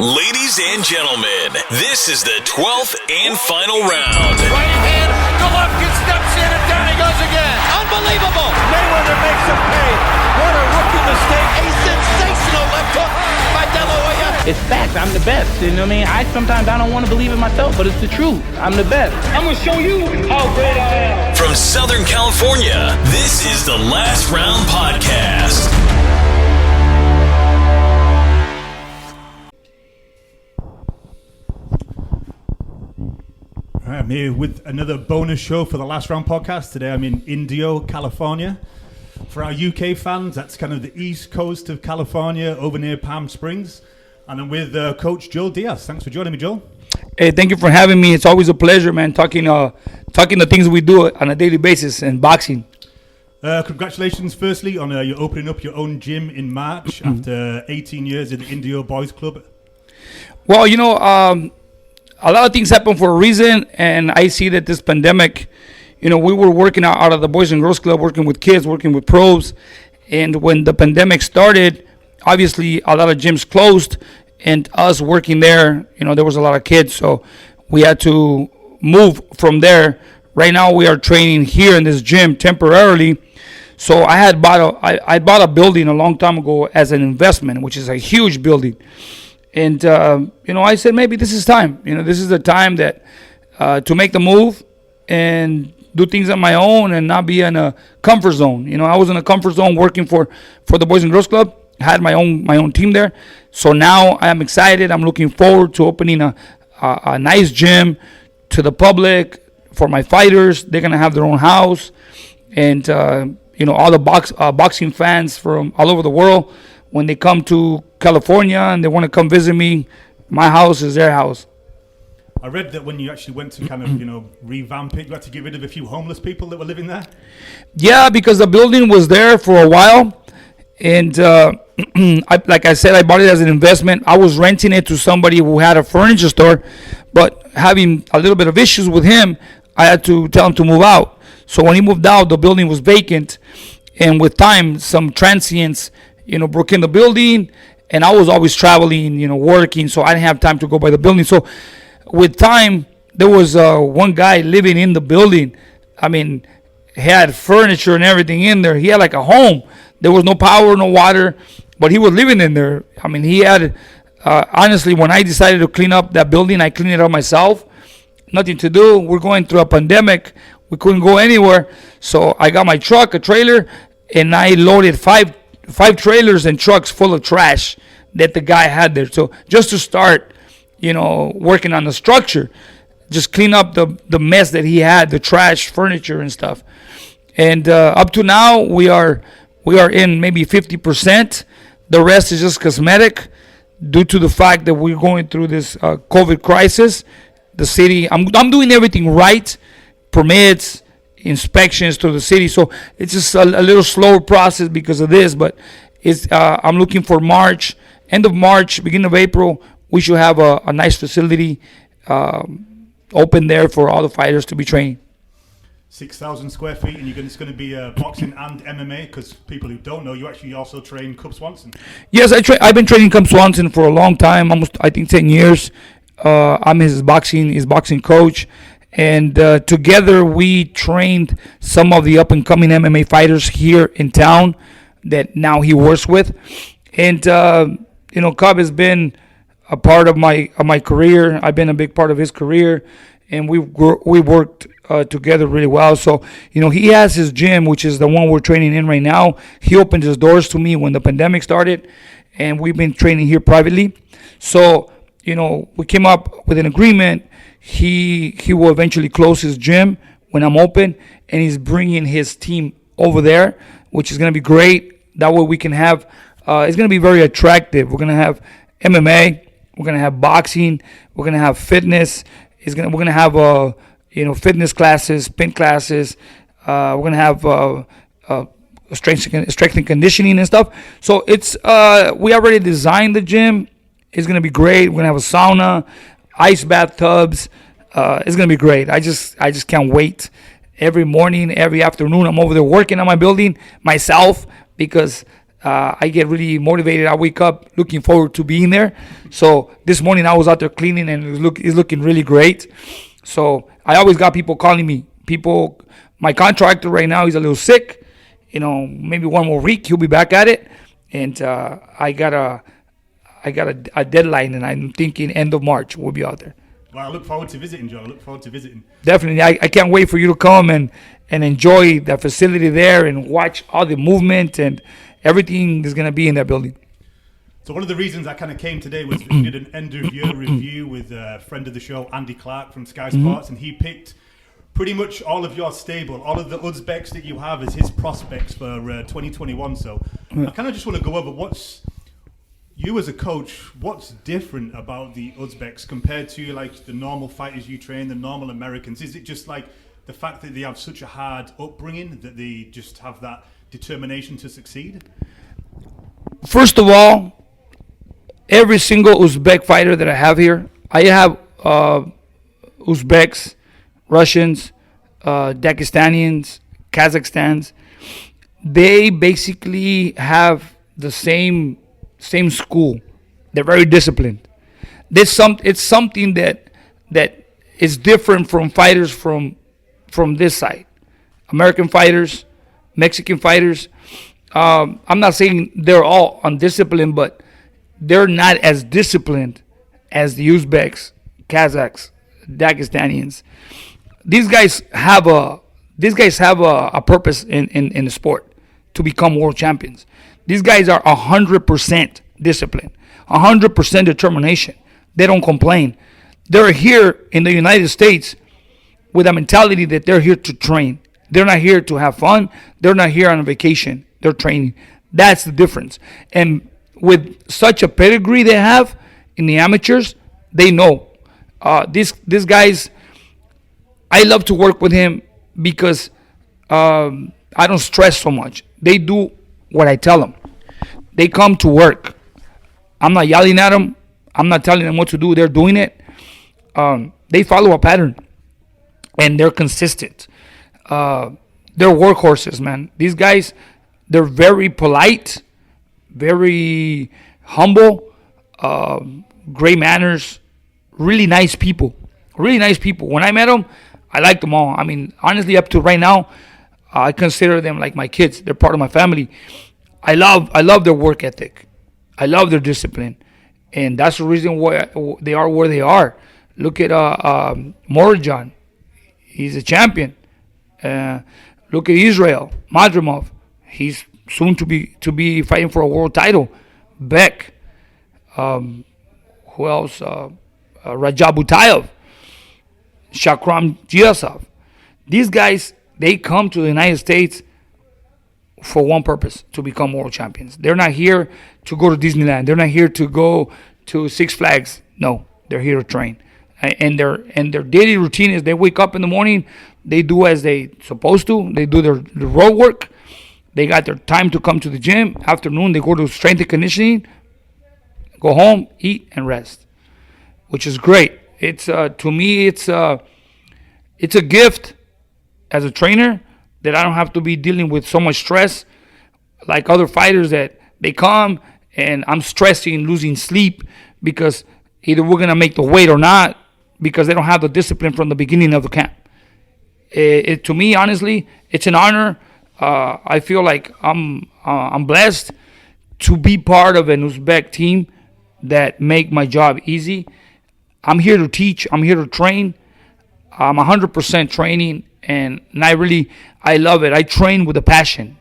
Ladies and gentlemen, this is the 12th and final round. Right hand, Golovkin steps in and down he goes again. Unbelievable. Mayweather makes him pay. What a rookie mistake. A sensational left hook by De La Hoya. It's fact. I'm the best. You know what I mean? Sometimes I don't want to believe it myself, but it's the truth. I'm the best. I'm going to show you how great I am. From Southern California, this is the Last Round Podcast. I'm here with another bonus show for the Last Round Podcast. Today I'm in Indio, California. For our UK fans, that's kind of the east coast of California, over near Palm Springs. And I'm with Coach Joel Diaz. Thanks for joining me, Joel. Hey, thank you for having me. It's always a pleasure, man, talking the things we do on a daily basis in boxing. Congratulations, firstly, on you opening up your own gym in March after 18 years in the Indio Boys Club. Well, you know, a lot of things happen for a reason, and I see that this pandemic, you know, we were working out of the Boys and Girls Club, working with kids, working with pros, and when the pandemic started, obviously a lot of gyms closed, and us working there, you know, there was a lot of kids, so we had to move from there. Right now we are training here in this gym temporarily. So I bought a building a long time ago as an investment, which is a huge building. And, you know, I said, maybe this is time. You know, this is the time that to make the move and do things on my own and not be in a comfort zone. You know, I was in a comfort zone working for the Boys and Girls Club. I had my own team there. So now I am excited. I'm looking forward to opening a nice gym to the public for my fighters. They're going to have their own house. And, you know, all the boxing fans from all over the world, when they come to California and they want to come visit me, my house is their house. I read that when you actually went to kind of, you know, revamp it, you had to get rid of a few homeless people that were living there? Yeah, because the building was there for a while. And like I said, I bought it as an investment. I was renting it to somebody who had a furniture store, but having a little bit of issues with him, I had to tell him to move out. So when he moved out, the building was vacant. And with time, some transients, you know, broke in the building, and I was always traveling, you know, working, so I didn't have time to go by the building. So with time, there was one guy living in the building. I mean, he had furniture and everything in there. He had like a home. There was no power, no water, but he was living in there. I mean, he had, honestly, when I decided to clean up that building, I cleaned it up myself. Nothing to do. We're going through a pandemic. We couldn't go anywhere. So I got my truck, a trailer, and I loaded five trailers and trucks full of trash that the guy had there. So just to start, you know, working on the structure, just clean up the mess that he had, the trash, furniture and stuff. And up to now, we are in maybe 50%. The rest is just cosmetic due to the fact that we're going through this COVID crisis. The city, I'm doing everything right, permits, inspections to the city, so it's just a little slower process because of this, but it's I'm looking for March, end of March, beginning of April, we should have a nice facility open there for all the fighters to be training. 6,000 square feet, and it's going to be boxing and MMA, because people who don't know, you actually also train Cub Swanson. Yes, I've been training Cub Swanson for a long time, almost I think 10 years. I'm his boxing coach. And together we trained some of the up-and-coming MMA fighters here in town that now he works with. And, you know, Cub has been a part of my career. I've been a big part of his career. And we worked together really well. So, you know, he has his gym, which is the one we're training in right now. He opened his doors to me when the pandemic started. And we've been training here privately. So, you know, we came up with an agreement. He will eventually close his gym when I'm open, and he's bringing his team over there, which is going to be great. That way we can have, it's going to be very attractive. We're going to have MMA, we're going to have boxing, we're going to have fitness. We're going to have, you know, fitness classes, spin classes. We're going to have strength and conditioning and stuff. So it's we already designed the gym. It's going to be great. We're going to have a sauna, ice bathtubs. It's going to be great. I just can't wait. Every morning, every afternoon, I'm over there working on my building myself because I get really motivated. I wake up looking forward to being there. So this morning I was out there cleaning, and it's looking really great. So I always got people calling me. My contractor right now, he's a little sick. Maybe one more week he'll be back at it. And I got a deadline, and I'm thinking end of March we'll be out there. Well, I look forward to visiting, Joe. I look forward to visiting. Definitely. I can't wait for you to come and enjoy the facility there and watch all the movement and everything is going to be in that building. So one of the reasons I kind of came today was we did an end-of-year review with a friend of the show, Andy Clark from Sky Sports, and he picked pretty much all of your stable, all of the Uzbeks that you have as his prospects for 2021. So I kind of just want to go over you as a coach, what's different about the Uzbeks compared to like the normal fighters you train, the normal Americans? Is it just like the fact that they have such a hard upbringing that they just have that determination to succeed? First of all, every single Uzbek fighter that I have here, I have Uzbeks, Russians, Dagestanians, Kazakhstans. They basically have the same school. They're very disciplined. It's something that is different from fighters from this side. American fighters, Mexican fighters. I'm not saying they're all undisciplined, but they're not as disciplined as the Uzbeks, Kazakhs, Dagestanians. These guys have a purpose in the sport to become world champions. These guys are 100% discipline, 100% determination. They don't complain. They're here in the United States with a mentality that they're here to train. They're not here to have fun. They're not here on a vacation. They're training. That's the difference. And with such a pedigree they have in the amateurs, they know. These guys, I love to work with him because I don't stress so much. They do what I tell them. They come to work. I'm not yelling at them. I'm not telling them what to do. They're doing it. They follow a pattern, and they're consistent. They're workhorses, man. These guys, they're very polite, very humble, great manners, really nice people. Really nice people. When I met them, I liked them all. I mean, honestly, up to right now, I consider them like my kids. They're part of my family. I love their work ethic. I love their discipline, and that's the reason why they are where they are. Look at Morojan. He's a champion. Look at Israel, Madrimov. He's soon to be fighting for a world title. Beck. Who else? Rajabutayev. Shakram Giasov. These guys, they come to the United States for one purpose, to become world champions. They're not here to go to Disneyland. They're not here to go to Six Flags. No, they're here to train. And their daily routine is they wake up in the morning, they do as they supposed to. They do their road work. They got their time to come to the gym. Afternoon, they go to strength and conditioning, go home, eat, and rest, which is great. It's to me, it's a gift as a trainer that I don't have to be dealing with so much stress like other fighters that they come and I'm stressing, losing sleep because either we're going to make the weight or not because they don't have the discipline from the beginning of the camp. To me, honestly, it's an honor. I feel like I'm blessed to be part of an Uzbek team that make my job easy. I'm here to teach. I'm here to train. I'm 100% training, and I love it. I train with a passion.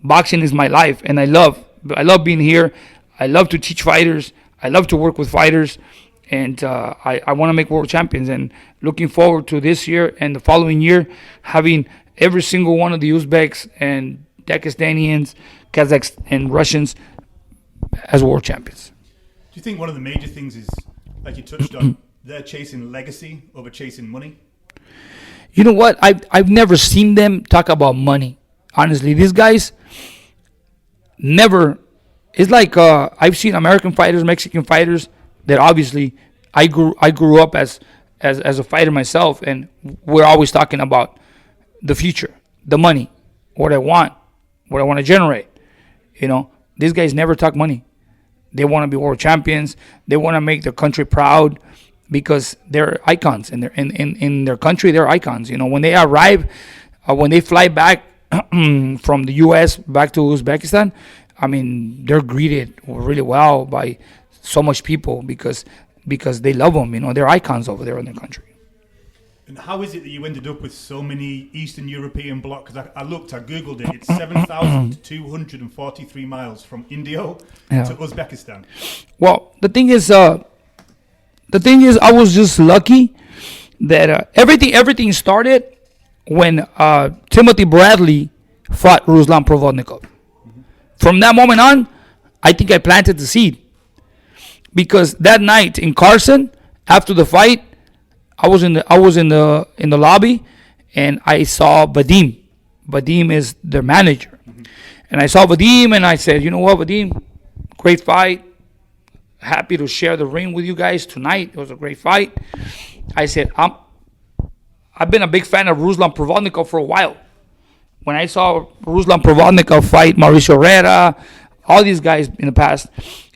Boxing is my life, and I love being here. I love to teach fighters. I love to work with fighters, and I want to make world champions. And looking forward to this year and the following year, having every single one of the Uzbeks and Dagestanians, Kazakhs, and Russians as world champions. Do you think one of the major things is, like you touched on, they're chasing legacy over chasing money? You know what? I've never seen them talk about money. Honestly, these guys never. It's like I've seen American fighters, Mexican fighters that obviously I grew up as a fighter myself, and we're always talking about the future, the money, what I want to generate. These guys never talk money. They want to be world champions. They want to make their country proud because they're icons in their country. They're icons. When they arrive, when they fly back from the U.S. back to Uzbekistan, they're greeted really well by so much people because they love them. They're icons over there in their country. And how is it that you ended up with so many Eastern European blocks? Because I Googled it. It's 7,243 miles from India to Uzbekistan. Well, the thing is, I was just lucky that everything started when Timothy Bradley fought Ruslan Provodnikov. From that moment on, I think I planted the seed. Because that night in Carson, after the fight, I was in the lobby, and I saw Vadim. Vadim is their manager, and I saw Vadim, and I said, "You know what, Vadim? Great fight. Happy to share the ring with you guys tonight. It was a great fight." I said, "I've been a big fan of Ruslan Provodnikov for a while. When I saw Ruslan Provodnikov fight Mauricio Herrera, all these guys in the past."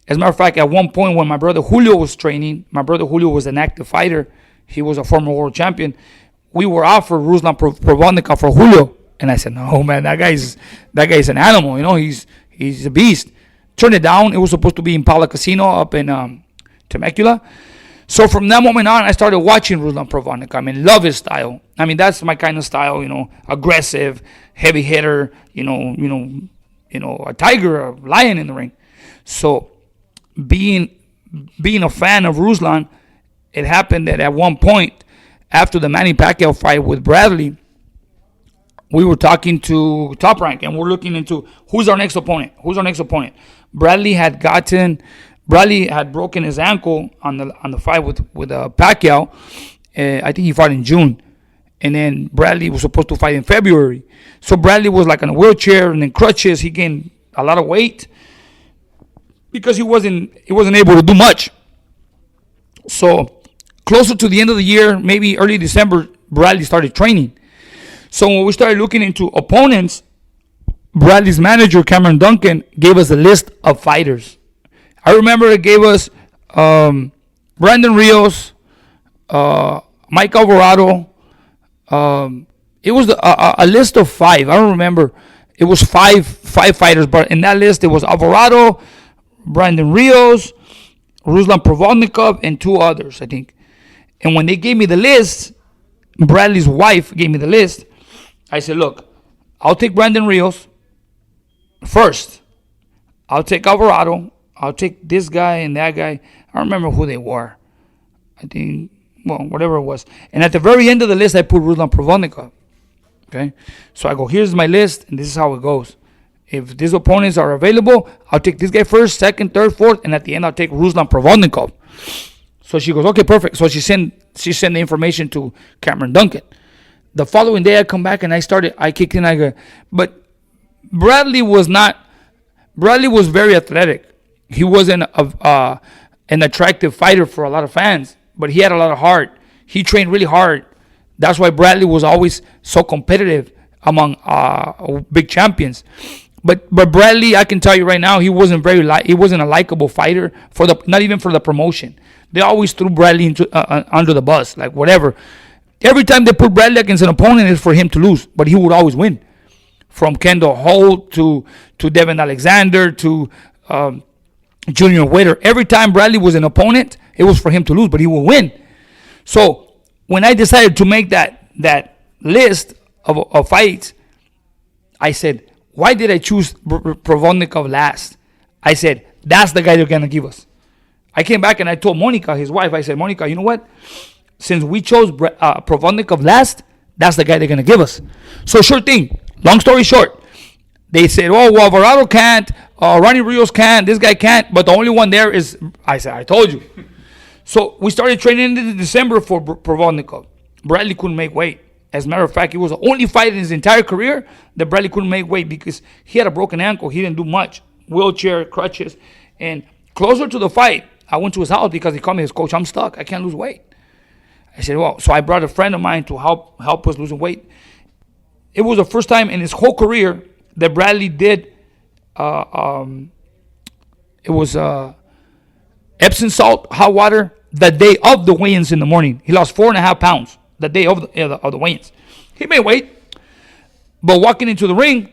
As a matter of fact, at one point when my brother Julio was training, my brother Julio was an active fighter. He was a former world champion. We were offered Ruslan Provodnikov for Julio. And I said, no, man, that guy's an animal. He's a beast. Turned it down. It was supposed to be in Paula Casino up in Temecula. So from that moment on, I started watching Ruslan Provodnikov. Love his style. That's my kind of style, aggressive, heavy hitter, a tiger, a lion in the ring. So being a fan of Ruslan, it happened that at one point, after the Manny Pacquiao fight with Bradley, we were talking to Top Rank, and we're looking into who's our next opponent. Bradley had broken his ankle on the fight with Pacquiao. I think he fought in June, and then Bradley was supposed to fight in February. So Bradley was like in a wheelchair and in crutches. He gained a lot of weight because he wasn't able to do much. So closer to the end of the year, maybe early December, Bradley started training. So when we started looking into opponents, Bradley's manager, Cameron Duncan, gave us a list of fighters. I remember it gave us Brandon Rios, Mike Alvarado. It was a list of 5. I don't remember. It was five fighters, but in that list, it was Alvarado, Brandon Rios, Ruslan Provodnikov, and 2 others, I think. And when they gave me the list, Bradley's wife gave me the list. I said, look, I'll take Brandon Rios first. I'll take Alvarado. I'll take this guy and that guy. I don't remember who they were. I think, whatever it was. And at the very end of the list, I put Ruslan Provodnikov. Okay? So I go, here's my list, and this is how it goes. If these opponents are available, I'll take this guy first, second, third, fourth, and at the end, I'll take Ruslan Provodnikov. So she goes, okay, perfect. So she sent the information to Cameron Duncan. The following day, I come back and I kicked in. I go, but Bradley was very athletic. He wasn't an attractive fighter for a lot of fans, but he had a lot of heart. He trained really hard. That's why Bradley was always so competitive among big champions. But Bradley, I can tell you right now, he wasn't a likable fighter not even for the promotion. They always threw Bradley under the bus, like whatever. Every time they put Bradley against an opponent, it's for him to lose, but he would always win. From Kendall Holt to Devin Alexander to Junior Waiter. Every time Bradley was an opponent, it was for him to lose, but he would win. So when I decided to make that list of fights, I said, why did I choose Provodnikov last? I said, that's the guy they're going to give us. I came back and I told Monica, his wife, I said, Monica, you know what? Since we chose Provodnikov last, that's the guy they're going to give us. So sure thing. Long story short, they said, Alvarado can't, Ronnie Rios can't, this guy can't, but the only one there is, I said, I told you. So we started training in December for Provodnikov. Bradley couldn't make weight. As a matter of fact, he was the only fight in his entire career that Bradley couldn't make weight because he had a broken ankle. He didn't do much. Wheelchair, crutches. And closer to the fight, I went to his house because he called me his coach. I'm stuck. I can't lose weight. I said, so I brought a friend of mine to help us losing weight. It was the first time in his whole career that Bradley did it was Epsom salt, hot water, the day of the weigh-ins in the morning. He lost 4.5 pounds the day of the weigh-ins. He made weight, but walking into the ring,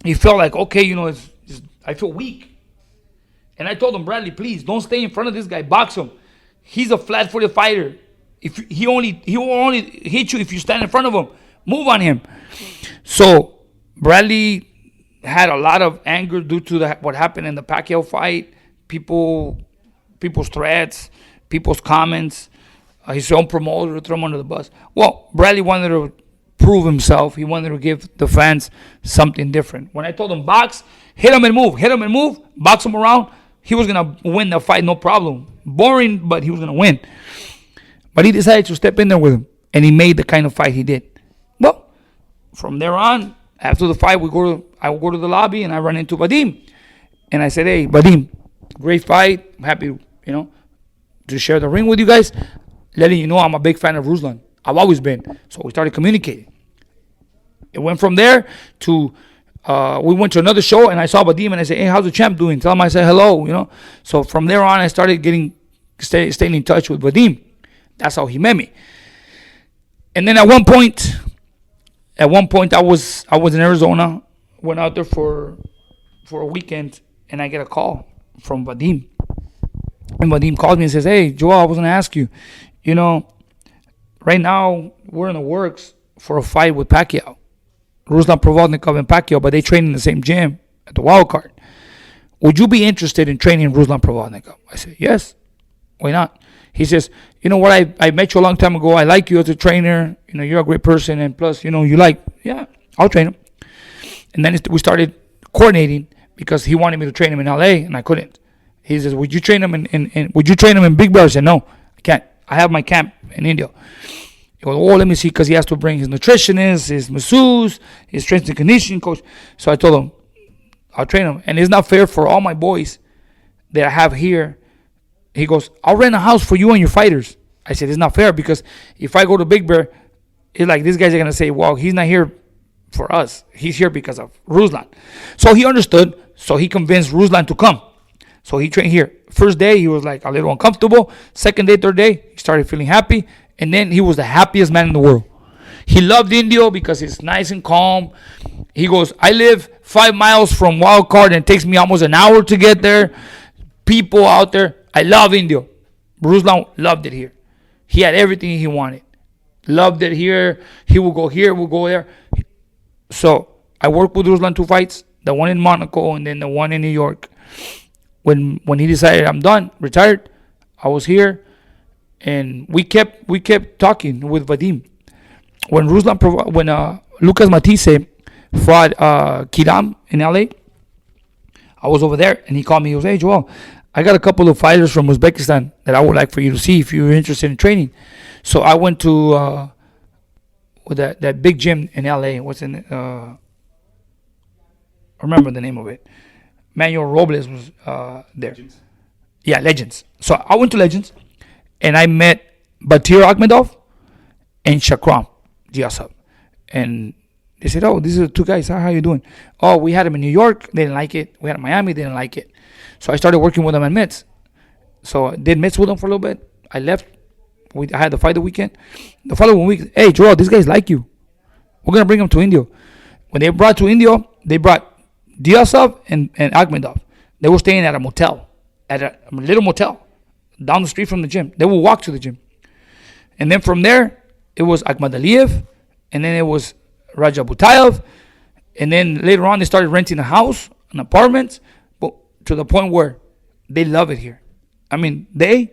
he felt like, okay, I feel weak. And I told him, Bradley, please don't stay in front of this guy. Box him. He's a flat-footed fighter. If he will only hit you if you stand in front of him. Move on him. So Bradley had a lot of anger due to what happened in the Pacquiao fight. People's threats, people's comments, his own promoter to throw him under the bus. Well, Bradley wanted to prove himself. He wanted to give the fans something different. When I told him box, hit him and move, box him around, he was going to win the fight, no problem. Boring, but he was going to win. But he decided to step in there with him, and he made the kind of fight he did. Well, from there on, after the fight, I would go to the lobby, and I run into Vadim. And I said, hey, Vadim, great fight. I'm happy, to share the ring with you guys. Letting you know I'm a big fan of Ruslan. I've always been. So we started communicating. It went from there to, we went to another show, and I saw Vadim, and I said, hey, how's the champ doing? Tell him I said hello, So from there on, I started staying in touch with Vadim. That's how he met me. And then at one point I was in Arizona, went out there for a weekend, and I get a call from Vadim. And Vadim calls me and says, hey, Joel, I was going to ask you, right now we're in the works for a fight with Pacquiao. Ruslan Provodnikov and Pacquiao, but they train in the same gym at the Wild Card. Would you be interested in training Ruslan Provodnikov? I said, yes. Why not? He says, you know what, I met you a long time ago. I like you as a trainer. You're a great person. And plus, yeah, I'll train him. And then we started coordinating because he wanted me to train him in LA and I couldn't. He says, would you train him in Big Bear? I said, no, I can't. I have my camp in India. He goes, oh, let me see, because he has to bring his nutritionist, his masseuse, his strength and conditioning coach. So I told him, I'll train him. And it's not fair for all my boys that I have here. He goes, I'll rent a house for you and your fighters. I said, it's not fair, because if I go to Big Bear, it's like these guys are going to say, well, he's not here for us. He's here because of Ruslan. So he understood. So he convinced Ruslan to come. So he trained here. First day, he was like a little uncomfortable. Second day, third day, he started feeling happy. And then he was the happiest man in the world. He loved Indio because it's nice and calm. He goes, I live 5 miles from Wild Card and it takes me almost an hour to get there. People out there. I love Indio. Ruslan loved it here. He had everything he wanted. Loved it here. He would go here, would go there. So I worked with Ruslan 2 fights. The one in Monaco and then the one in New York. When he decided I'm done, retired, I was here, and we kept talking with Vadim. When Lucas Matisse fought Kiram in LA, I was over there, and he called me. He goes, hey, Joel, I got a couple of fighters from Uzbekistan that I would like for you to see if you're interested in training. So I went to that big gym in LA. What's in it? I remember the name of it. Manuel Robles was there. Legends. Yeah, Legends. So I went to Legends, and I met Batir Akhmedov and Shakram Diasab. And they said, oh, these are the 2 guys. How you doing? Oh, we had them in New York. They didn't like it. We had them in Miami. They didn't like it. So I started working with them at mitts. So I did mitts with them for a little bit. I left. I had the fight the weekend. The following week, hey, Joel, these guys like you. We're going to bring them to Indio. When they brought to Indio, they brought Diasov and Akhmedov. They were staying at a motel, at a little motel down the street from the gym. They would walk to the gym. And then from there, it was Akhmad Aliyev, and then it was Raja Butayev. And then later on, they started renting a house, an apartment, but to the point where they love it here. I mean, they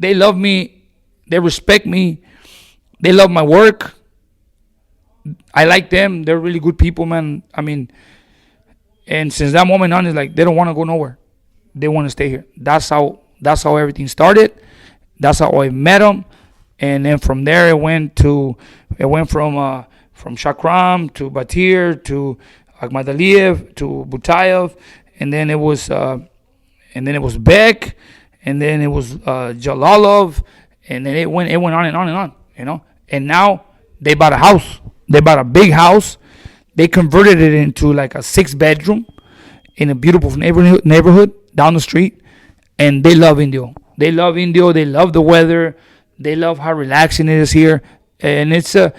love me. They respect me. They love my work. I like them. They're really good people, man. I mean, and since that moment on, it's like they don't want to go nowhere. They want to stay here. That's how everything started. That's how I met them. And then from there, it went from Shakram to Batir to Akhmad Aliyev to Butayev, and then it was Beck, and then it was Jalalov, and then it went on and on and on, And now they bought a house. They bought a big house. They converted it into like a 6-bedroom. in a beautiful neighborhood down the street, and they love Indio. They love Indio. They love the weather. They love how relaxing it is here, and it's a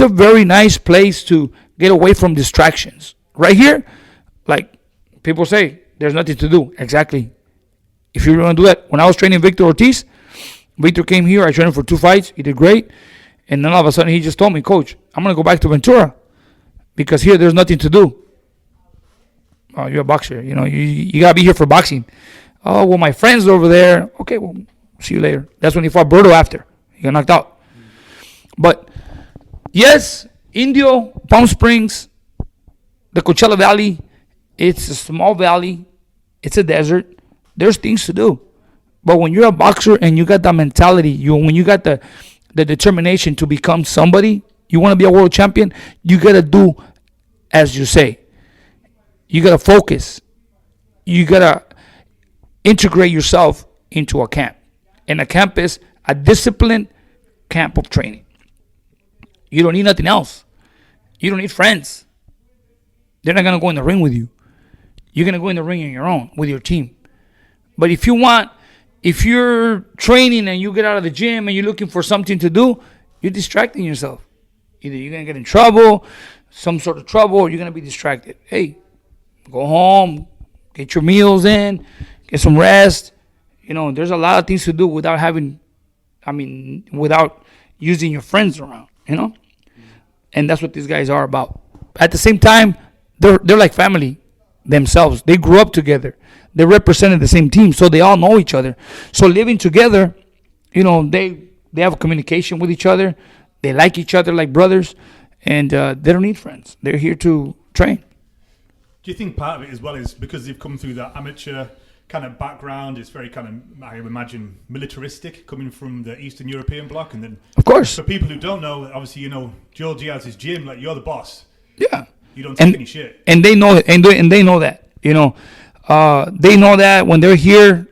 very nice place to get away from distractions. Right here, like people say, there's nothing to do. Exactly. If you want to do that, when I was training Victor Ortiz, Victor came here. I trained him for 2 fights. He did great, and then all of a sudden he just told me, Coach, I'm gonna go back to Ventura because here there's nothing to do. Oh, you're a boxer. You gotta be here for boxing. Oh, well, my friends over there. Okay, well, see you later. That's when he fought Berto after. He got knocked out. But, yes, Indio, Palm Springs, the Coachella Valley, it's a small valley. It's a desert. There's things to do. But when you're a boxer and you got that mentality, when you got the determination to become somebody, you want to be a world champion, you got to do as you say. You got to focus. You got to integrate yourself into a camp. And a camp is a disciplined camp of training. You don't need nothing else. You don't need friends. They're not going to go in the ring with you. You're going to go in the ring on your own with your team. But if you're training and you get out of the gym and you're looking for something to do, you're distracting yourself. Either you're going to get in trouble, some sort of trouble, or you're going to be distracted. Hey, go home, get your meals in, get some rest. There's a lot of things to do without using your friends around, And that's what these guys are about. At the same time, they're like family themselves. They grew up together. They represented the same team, so they all know each other. So living together, they have a communication with each other. They like each other like brothers, and they don't need friends. They're here to train. Do you think part of it as well is because they've come through that amateur kind of background? It's very kind of, I imagine, militaristic, coming from the Eastern European bloc, and then of course, for people who don't know, obviously Joel Diaz's gym, like you're the boss. Yeah, you don't take any shit, and they know it, and they know that. They know that when they're here,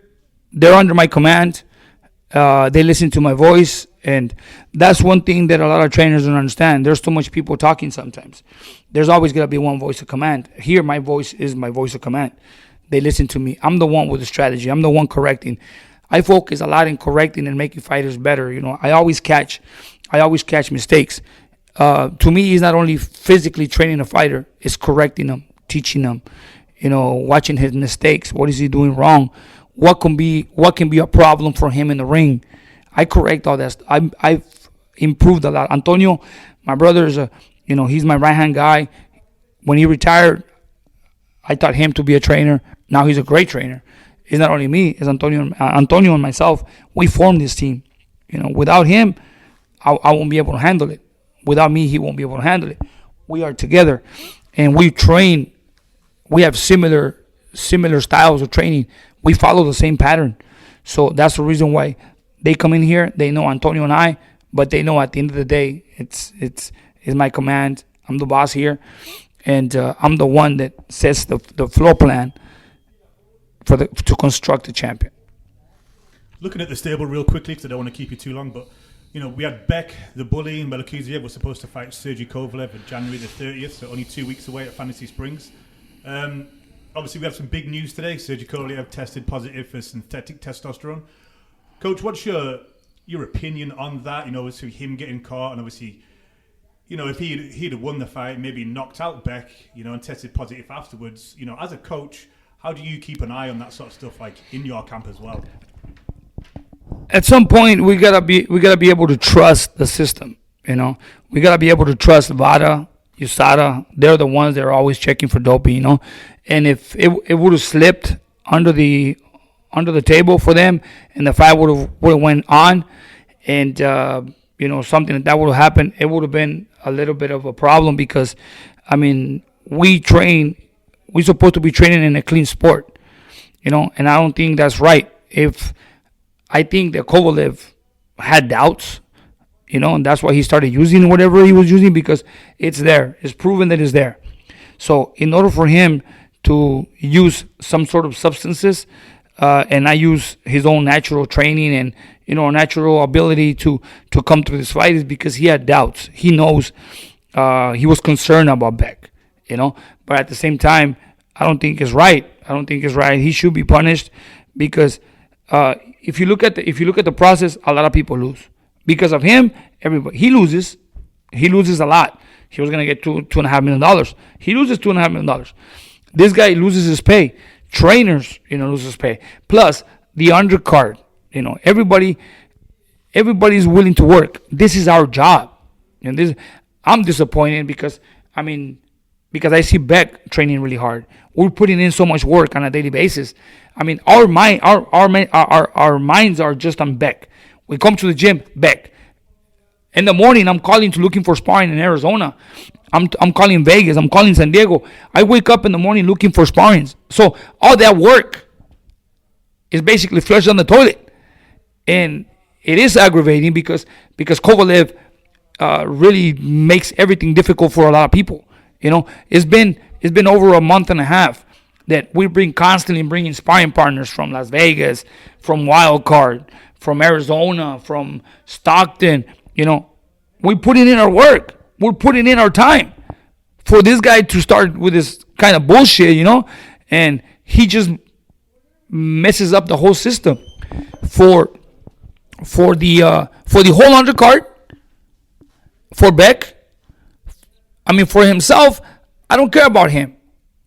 they're under my command. They listen to my voice, and that's one thing that a lot of trainers don't understand. There's too much people talking sometimes. There's always got to be one voice of command. Here, my voice is my voice of command. They listen to me. I'm the one with the strategy. I'm the one correcting. I focus a lot in correcting and making fighters better. I always catch mistakes. To me, it's not only physically training a fighter, it's correcting them, teaching them, watching his mistakes. What is he doing wrong? What can be a problem for him in the ring? I correct all that. I've improved a lot. Antonio, my brother, is he's my right-hand guy. When he retired, I taught him to be a trainer. Now he's a great trainer. It's not only me, it's Antonio and myself. We formed this team. Without him, I won't be able to handle it. Without me, he won't be able to handle it. We are together, and we train. We have similar styles of training. We follow the same pattern. So that's the reason why they come in here. They know Antonio and I, but they know at the end of the day, it's my command. I'm the boss here, and I'm the one that sets the floor plan to construct a champion. Looking at the stable real quickly, because I don't want to keep you too long, but we had Beck, the bully, and Melakuziev was supposed to fight Sergey Kovalev on January the 30th, so only 2 weeks away at Fantasy Springs. Obviously, we have some big news today. Sergey Kovalev tested positive for synthetic testosterone. Coach, what's your opinion on that? Obviously him getting caught, and obviously, if he'd have won the fight, maybe knocked out Beck, and tested positive afterwards. As a coach, how do you keep an eye on that sort of stuff, like in your camp as well? At some point, we gotta be able to trust the system. We gotta be able to trust VADA, USADA. They're the ones that are always checking for doping. And if it would have slipped under the table for them, and the fight would have went on, and something like that would have happened, it would have been a little bit of a problem because, we're supposed to be training in a clean sport, and I don't think that's right. I think that Kovalev had doubts, and that's why he started using whatever he was using, because it's there. It's proven that it's there. So in order for him to use some sort of substances, and I use his own natural training and, natural ability to come through this fight, is because he had doubts. He knows he was concerned about Beck, but at the same time, I don't think it's right. He should be punished because if you look at the process, a lot of people lose because of him. Everybody he loses a lot. He was gonna get $2.5 million. He loses $2.5 million. This guy loses his pay. Trainers, loses pay. Plus the undercard. Everybody's willing to work. This is our job. And I'm disappointed because I see Beck training really hard. We're putting in so much work on a daily basis. Our minds are just on Beck. We come to the gym, Beck. In the morning, I'm calling to looking for sparring in Arizona. I'm calling Vegas. I'm calling San Diego. I wake up in the morning looking for sparrings. So all that work is basically flushed down the toilet, and it is aggravating because Kovalev really makes everything difficult for a lot of people. It's been over a month and a half that we constantly bringing sparring partners from Las Vegas, from Wild Card, from Arizona, from Stockton. We're putting in our work. We're putting in our time for this guy to start with this kind of bullshit, and he just messes up the whole system for the whole undercard, for Beck. For himself, I don't care about him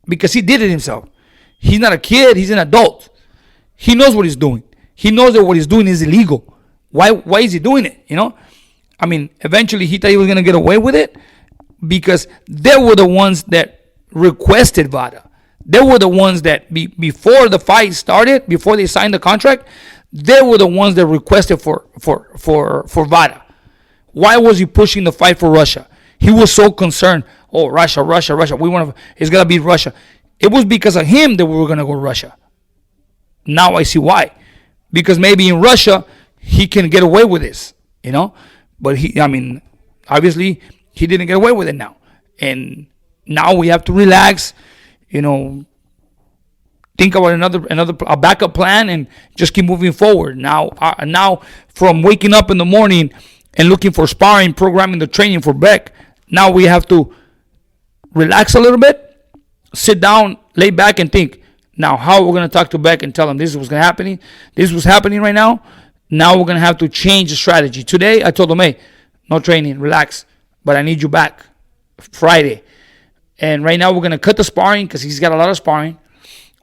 because he did it himself. He's not a kid. He's an adult. He knows what he's doing. He knows that what he's doing is illegal. Why is he doing it? Eventually he thought he was going to get away with it because they were the ones that requested VADA. They were the ones that before the fight started, before they signed the contract, they were the ones that requested for VADA. Why was he pushing the fight for Russia? He was so concerned. Oh, Russia. It's going to be Russia. It was because of him that we were going to go to Russia. Now I see why. Because maybe in Russia, he can get away with this, But obviously, he didn't get away with it now. And now we have to relax, think about a backup plan and just keep moving forward. Now from waking up in the morning and looking for sparring, programming the training for Beck, now we have to relax a little bit, sit down, lay back and think, now how we're going to talk to Beck and tell him this is what's going to happen. This is what's happening right now. Now we're going to have to change the strategy. Today, I told him, hey, no training, relax, but I need you back Friday. And right now we're going to cut the sparring because he's got a lot of sparring.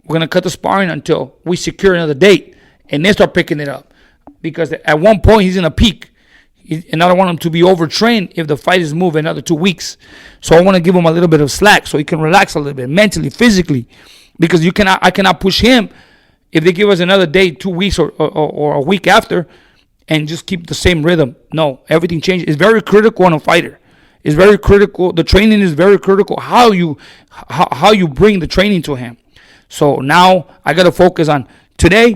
We're going to cut the sparring until we secure another date and then start picking it up. Because at one point, he's in a peak. And I don't want him to be overtrained if the fight is moved another 2 weeks. So I want to give him a little bit of slack so he can relax a little bit mentally, physically. Because I cannot push him if they give us another day, 2 weeks or a week after, and just keep the same rhythm. No, everything changes. It's very critical on a fighter. It's very critical. The training is very critical. How you bring the training to him. So now I got to focus on today.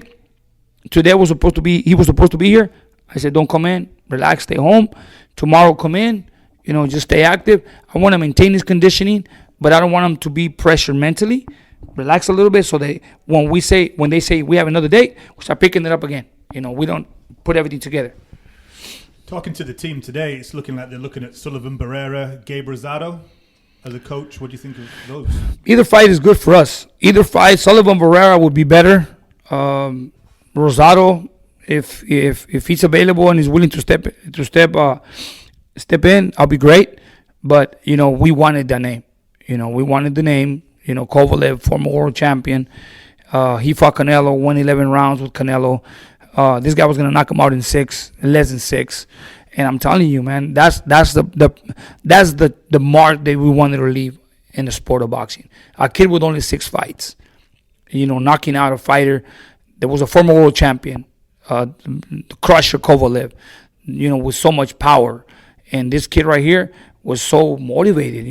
Today he was supposed to be here. I said, don't come in. Relax, stay home. Tomorrow come in. Just stay active. I want to maintain his conditioning, but I don't want him to be pressured mentally. Relax a little bit so that when they say we have another date, we start picking it up again. We don't put everything together. Talking to the team today, it's looking like they're looking at Sullivan Barrera, Gabe Rosado as a coach. What do you think of those? Either fight is good for us. Either fight, Sullivan Barrera would be better. Rosado, if he's available and he's willing to step in, I'll be great. But we wanted that name. We wanted the name. Kovalev, former world champion. He fought Canelo, won 11 rounds with Canelo. This guy was gonna knock him out in less than 6. And I'm telling you, man, that's the mark that we wanted to leave in the sport of boxing. A kid with only 6 fights, knocking out a fighter that was a former world champion, the crusher Kovalev, with so much power. And this kid right here was so motivated.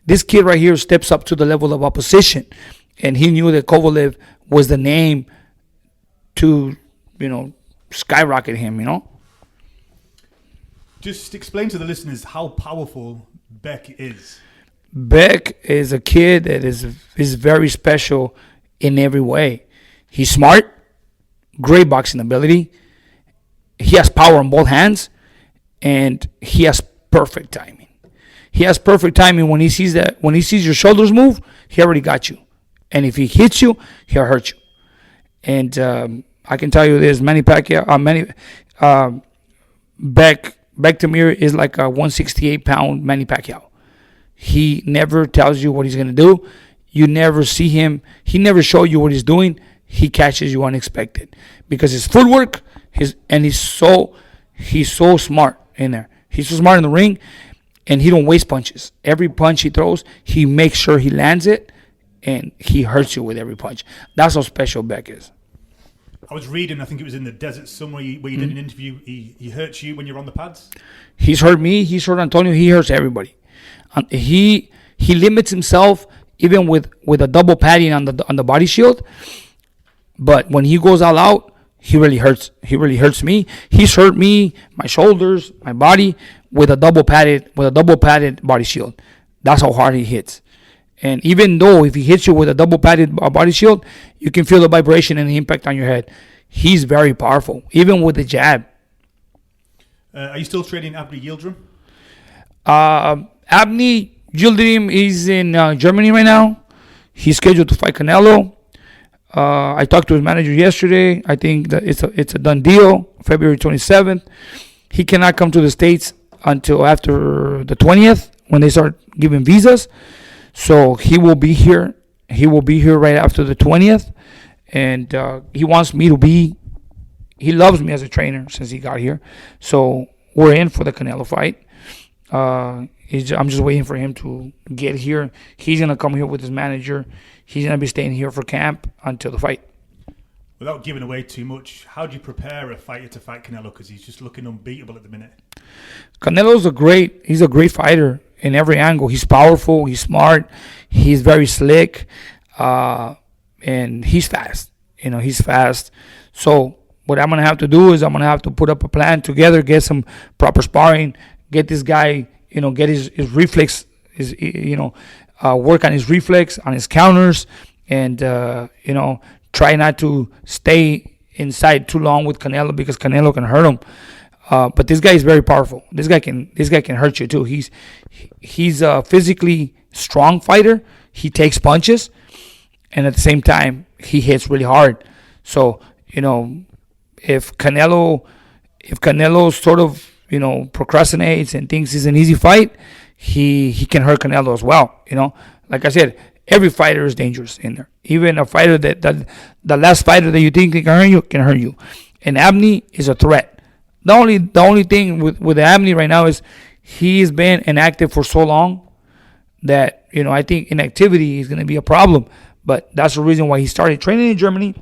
This kid right here steps up to the level of opposition, and he knew that Kovalev was the name to, skyrocket him. Just explain to the listeners how powerful Beck is. Beck is a kid that is very special in every way. He's smart, great boxing ability. He has power on both hands, and he has perfect timing. He has perfect timing when he sees your shoulders move. He already got you. And if he hits you, he'll hurt you. And I can tell you this: Bektemir is like a 168-pound Manny Pacquiao. He never tells you what he's gonna do. You never see him. He never shows you what he's doing. He catches you unexpected because his footwork, he's so smart in there. He's so smart in the ring, and he don't waste punches. Every punch he throws, he makes sure he lands it, and he hurts you with every punch. That's how special Beck is. I was reading, I think it was in the Desert Sun where you did an interview. He hurts you when you're on the pads? He's hurt me. He's hurt Antonio. He hurts everybody. He limits himself even with a double padding on the body shield. But when he goes all out, he really hurts. He really hurts me. He's hurt me, my shoulders, my body with a double padded body shield. That's how hard he hits. And even though if he hits you with a double padded body shield, you can feel the vibration and the impact on your head. He's very powerful, even with the jab. Are you still training Abdi Yildirim? Abdi Yildirim is in Germany right now. He's scheduled to fight Canelo. I talked to his manager yesterday. I think that it's a done deal. February 27th. He cannot come to the States until after the 20th when they start giving visas. So he will be here. He will be here right after the 20th. And he wants me to be. He loves me as a trainer since he got here. So we're in for the Canelo fight. I'm just waiting for him to get here. He's going to come here with his manager. He's going to be staying here for camp until the fight. Without giving away too much, how do you prepare a fighter to fight Canelo? Because he's just looking unbeatable at the minute. Canelo's he's a great fighter in every angle. He's powerful. He's smart. He's very slick. And he's fast. He's fast. So what I'm going to have to do is I'm going to have to put up a plan together, get some proper sparring, get this guy, get his reflex, work on his reflex, on his counters, and, try not to stay inside too long with Canelo because Canelo can hurt him. But this guy is very powerful. This guy can hurt you too. He's a physically strong fighter. He takes punches, and at the same time he hits really hard. So if Canelo sort of procrastinates and thinks it's an easy fight, he can hurt Canelo as well. Like I said, every fighter is dangerous in there. Even a fighter that the last fighter that you think can hurt you. And Abney is a threat. The only thing with Abney right now is he's been inactive for so long that I think inactivity is going to be a problem. But that's the reason why he started training in Germany.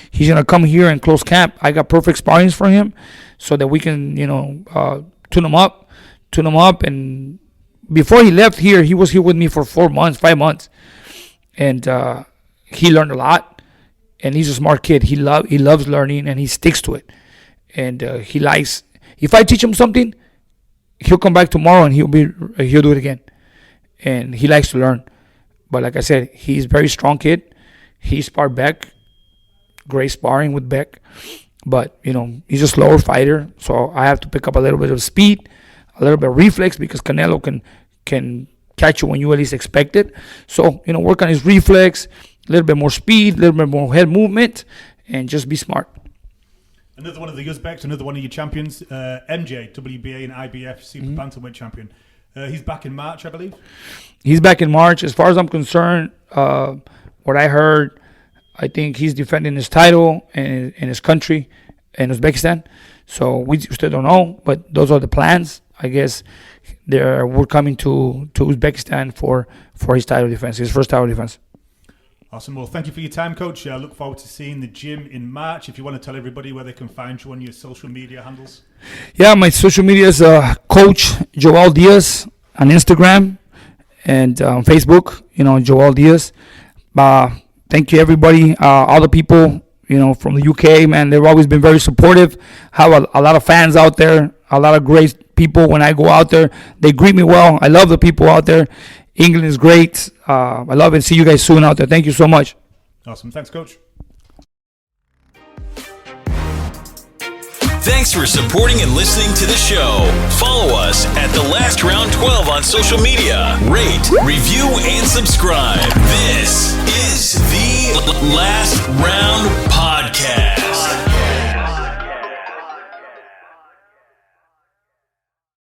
He's going to come here and close camp. I got perfect sparrings for him so that we can tune him up. And before he left here, he was here with me for 5 months. And he learned a lot, and he's a smart kid. He loves learning, and he sticks to it. And he likes. If I teach him something, he'll come back tomorrow and he'll do it again. And he likes to learn. But like I said, he's a very strong kid. He sparred Beck, great sparring with Beck. But he's a slower fighter, so I have to pick up a little bit of speed, a little bit of reflex because Canelo can catch you when you at least expect it. So, work on his reflex, a little bit more speed, a little bit more head movement, and just be smart. Another one of the Uzbeks, another one of your champions, MJ, WBA and IBF super bantamweight champion. He's back in March, I believe. He's back in March. As far as I'm concerned, what I heard, I think he's defending his title in his country, in Uzbekistan. So we still don't know, but those are the plans. I guess we're coming to Uzbekistan for his title defense, his first title defense. Awesome. Well, thank you for your time, Coach. I look forward to seeing the gym in March. If you want to tell everybody where they can find you on your social media handles. Yeah, my social media is Coach Joel Diaz on Instagram and on Facebook, Joel Diaz. Thank you, everybody. All the people, from the UK, man, they've always been very supportive. Have a lot of fans out there, a lot of great people. When I go out there, they greet me well. I love the people out there. England is great. I love it. See you guys soon out there. Thank you so much. Awesome. Thanks, Coach. Thanks for supporting and listening to the show. Follow us at The Last Round 12 on social media. Rate, review, and subscribe. This is the Last Round Podcast.